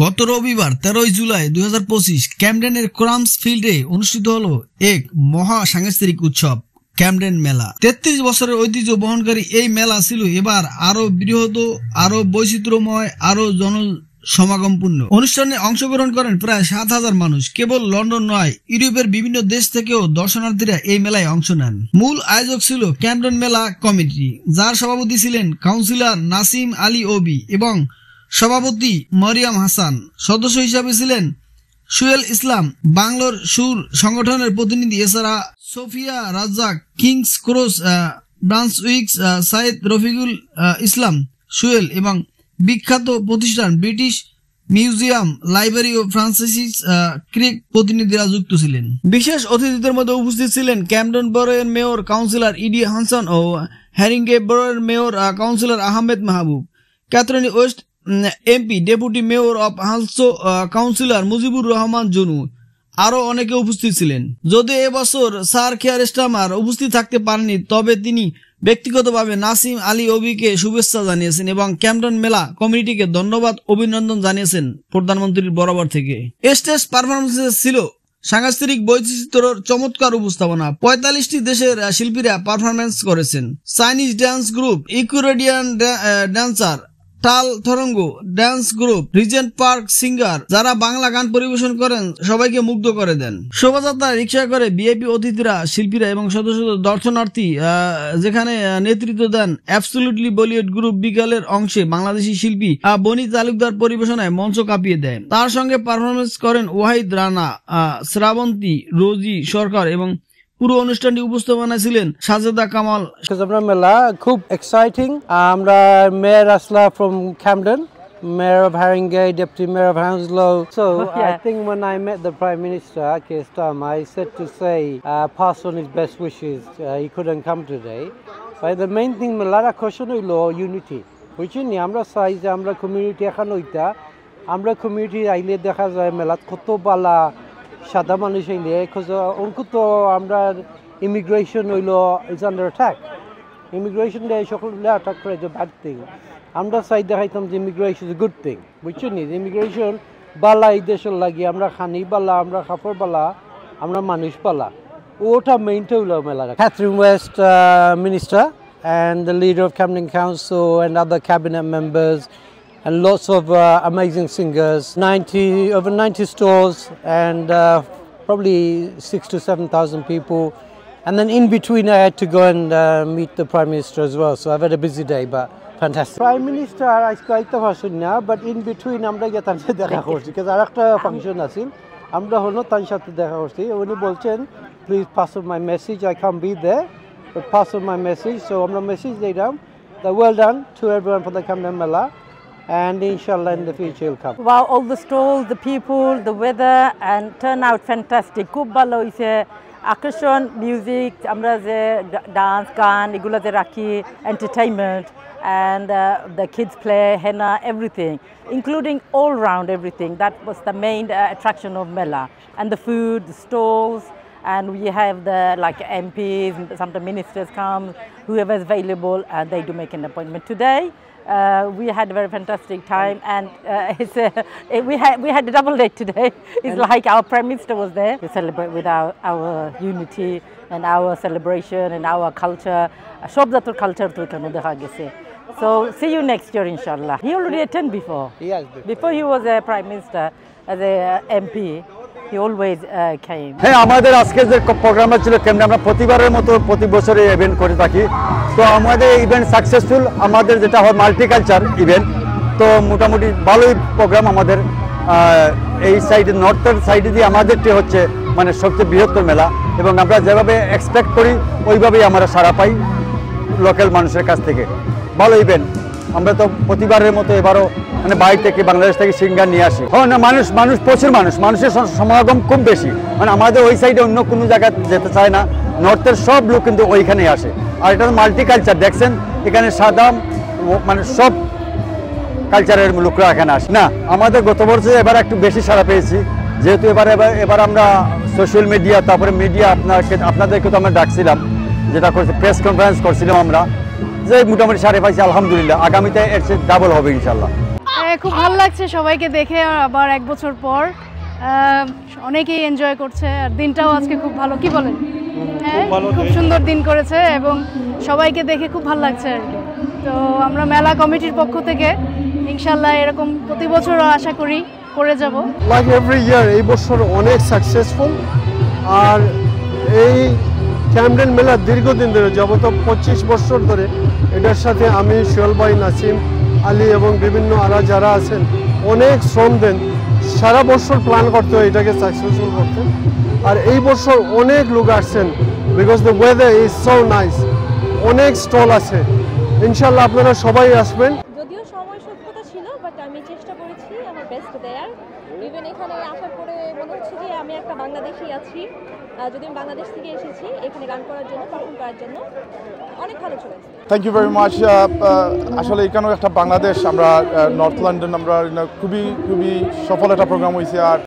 গত রবিবার 13 জুলাই 2025 ক্যামডেনের ক্রামস ফিল্ডে অনুষ্ঠিত হলো এক মহা সাংস্কৃতিক উৎসব ক্যামডেন মেলা। 33 বছরের ঐতিহ্য বহনকারী এই মেলা ছিল এবার আরো বৃহৎ, আরো বৈচিত্র্যময়, আরো জনসমাগমপূর্ণ। অনুষ্ঠানে অংশগ্রহণ করেন প্রায় 7000 মানুষ। কেবল লন্ডন নয়, ইউরোপের বিভিন্ন দেশ থেকেও দর্শনার্থীরা এই মেলায় অংশ নেন। মূল আয়োজক ছিল ক্যামডেন মেলা কমিটি, যার সভাপতি ছিলেন কাউন্সিলর নাসিম আলী ওবি এবং সভাপতি মরিয়ম হাসান। সদস্য হিসাবে ছিলেন সুহেল ইসলাম, বাংলোর সুর সংগঠনের প্রতিনিধি, এছাড়া Sofia Razzaq, Kings Cross Brunswick, Sayeed Rafiqul Islam Suhel এবং বিখ্যাত প্রতিষ্ঠান ব্রিটিশ মিউজিয়াম, লাইব্রেরি ও ফ্রান্সিস ক্রিক প্রতিনিধিরা যুক্ত ছিলেন। বিশেষ অতিথিদের মধ্যে উপস্থিত ছিলেন ক্যামডেন বরোয়ের মেয়র কাউন্সিলর ইডি হানসন ও হ্যারিংগে বরোয়ের mayor councillor Ahmed Mahbub, Catherine West MP, deputy mayor of হালসো কাউন্সিলর মুজিবুর রহমান জনু, আরো অনেকে উপস্থিত ছিলেন। যদি এবছর স্যার কেয়ার স্টামার উপস্থিত থাকতে পারেনি, তবে তিনি ব্যক্তিগতভাবে নাসিম আলী ওবিকে শুভেচ্ছা জানিয়েছেন এবং ক্যামডেন মেলা কমিটিকে ধন্যবাদ অভিনন্দন জানিয়েছেন প্রধানমন্ত্রীর বরাবর থেকে। স্টেজ পারফরমেন্সে ছিল সাংস্কৃতিক বৈচিত্র্যের চমৎকার উপস্থাপনা। 45টি দেশের শিল্পীরা পারফরমেন্স করেছেন। চাইনিজ ড্যান্স গ্রুপ, ইকুরেডিয়ান ড্যান্সার, টাল তরঙ্গ dance group, Regent park singer, যারা বাংলা গান পরিবেশন করেন সবাইকে মুগ্ধ করে দেন। শোভাযাত্রা রিক্সা করে ভিআইপি অতিথিরা, শিল্পীরা এবং সদস্য দর্শনার্থী যেখানে নেতৃত্ব দেন অ্যাবসলিউটলি বলিউড গ্রুপ। বিকালের অংশে বাংলাদেশি শিল্পী বনি তালুকদার পরিবেশনায় মঞ্চ কাঁপিয়ে দেয়। তার সঙ্গে পারফরমেন্স করেন ওয়াহিদ রানা, শ্রাবন্তী, রোজি সরকার এবং পুরো অনুষ্ঠানটি উপস্থাপনা ছিলেন সাজেদা কামাল। আমরা মেলা খুব এক্সাইটিং। আমরা মেয়র আসলা from Camden, Mayor of Haringey, Deputy Mayor of Hounslow. So I think when I met the Prime Minister, Keir Starmer, I said to say pass on his best wishes. He couldn't come today. But the main thing মেলার আকর্ষণ হইল unity. বুঝছেন, আমরা চাই যে আমরা community এখন ওইটা আমরা কমিউনিটি আইলে দেখা যায় মেলাত কত বালা সাদা মানুষ আইলে অঙ্কু তো আমরা ইমিগ্রেশন হইল ইজ আন্ডার অ্যাটাক। ইমিগ্রেশন দেয় সকলে অ্যাটাক করে যে ব্যাড থিং। আমরা চাই দেখাইতাম যে ইমিগ্রেশন ইজ গুড থিং। বুঝছেন নি, ইমিগ্রেশন বালা এই দেশের লাগি আমরা খানি বালা, আমরা কাপড় বালা, আমরা মানুষ বালা, ওটা মেইনটা হইল মেলা। Catherine west minister and the leader of Camden Council and other cabinet members and lots of amazing singers, over 90 stalls and probably 6,000 to 7,000 people. And then in between I had to go and meet the Prime Minister as well, so I've had a busy day but fantastic. Prime Minister আজকে আইতে পারছেন না, but in between আমরা গিয়ে তার সাথে দেখা করছি, কারণ আরেকটা ফাংশন আছে, আমরা হলো তার সাথে দেখা করছি। উনি বলছেন please pass on my message, I can't be there but pass on my message. So আমরা মেসেজ দিলাম that well done to everyone for the Camden Mela, and inshallah in the future will come. Wow, all the stalls, the people, the weather and turnout fantastic. খুব ভালো হইছে। আকর্ষণ, music, আমরা যে dance গান এগুলো যে রাখি, entertainment and the kids play, henna, everything, including all round everything. That was the main attraction of Mela. And the food, the stalls, and we have the like MPs, sometimes ministers come, whoever is available, and they do make an appointment. Today we had a very fantastic time, and we had a double day today. It's like our Prime Minister was there. We celebrate with our unity and our celebration and our culture. Shobzatur culture to ekano dekha geche. So see you next year inshallah. He already attended before. Yes. Before he was a Prime Minister, as a MP. He always came. হ্যাঁ, আমাদের আজকে যে প্রোগ্রামটা ছিল কেমন, আমরা প্রতিবারের মতো প্রতি বছরে ইভেন্ট করে থাকি। তো আমাদের ইভেন্ট সাকসেসফুল, আমাদের যেটা হয় মাল্টিকালচার ইভেন্ট, তো মোটামুটি ভালোই প্রোগ্রাম আমাদের। এই সাইডে নর্থের সাইডে দিয়ে আমাদেরটি হচ্ছে মানে সবচেয়ে বৃহত্তর মেলা, এবং আমরা যেভাবে এক্সপেক্ট করি ওইভাবেই আমরা সাড়া পাই লোকাল মানুষের কাছ থেকে। ভালো ইভেন্ট। আমরা তো প্রতিবারের মতো এবারও মানে বাইরে থেকে বাংলাদেশ থেকে সিঙ্গার নিয়ে আসি। না, মানুষ প্রচুর মানুষের সমাগম খুব বেশি, মানে আমাদের ওই সাইডে অন্য কোনো জায়গায় যেতে চায় না। নর্থের সব লোক কিন্তু ওইখানেই আসে। আর এটা মাল্টিকালচার, দেখছেন এখানে সাদা মানে সব কালচারের লোকরা এখানে আসে না। আমাদের গত বছর এবার একটু বেশি সাড়া পেয়েছি, যেহেতু এবার আমরা সোশ্যাল মিডিয়া, তারপরে মিডিয়া আপনাদেরকে তো আমরা ডাকছিলাম, যেটা করছে প্রেস কনফারেন্স করছিলাম আমরা, যে মোটামুটি সাড়ে পাইছি আলহামদুলিল্লাহ। আগামীতে এর চেয়ে ডাবল হবে ইনশাল্লাহ। হ্যাঁ খুব ভালো লাগছে সবাইকে দেখে আবার 1 বছর পর অনেকেই এনজয় করছে আর দিনটাও আজকে খুব ভালো কি বলেন হ্যাঁ খুব সুন্দর দিন করেছে এবং সবাইকে দেখে খুব ভালো লাগছে আর কি তো আমরা মেলা কমিটির পক্ষ থেকে ইনশাআল্লাহ এরকম প্রতি বছরও আশা করি করে যাব লাইক এভরি ইয়ার এই বছর অনেক সাকসেসফুল আর এই ক্যামডেন মেলা দীর্ঘদিন ধরে যাবত 25 বছর ধরে এটার সাথে আমি সোহেল ভাই নাসিম আলী এবং বিভিন্ন আরা যারা আছেন অনেক শ্রম দেন সারা বছর প্ল্যান করতে হয় এটাকে সাকসেসফুল করতে আর এই বছর অনেক লোক আসছেন because the weather is so nice অনেক স্টল আছে ইনশাআল্লাহ আপনারা সবাই আসবেন যদিও সময় স্বল্পতা ছিল বাট আমি চেষ্টা করেছি আমার বেস্ট দেয়ার ইভেন এখানে আসার পরে মনে হচ্ছে যে আমি একটা বাংলাদেশি আছি যদি আমি বাংলাদেশ থেকে এসেছি এখানে গান করার জন্য পারফর্ম করার জন্য অনেক ভালো চলেছে থ্যাংক ইউ ভেরি মাচ আসলে এখানেও একটা বাংলাদেশ আমরা নর্থ লন্ডন আমরা খুবই সফল একটা প্রোগ্রাম হয়েছে আর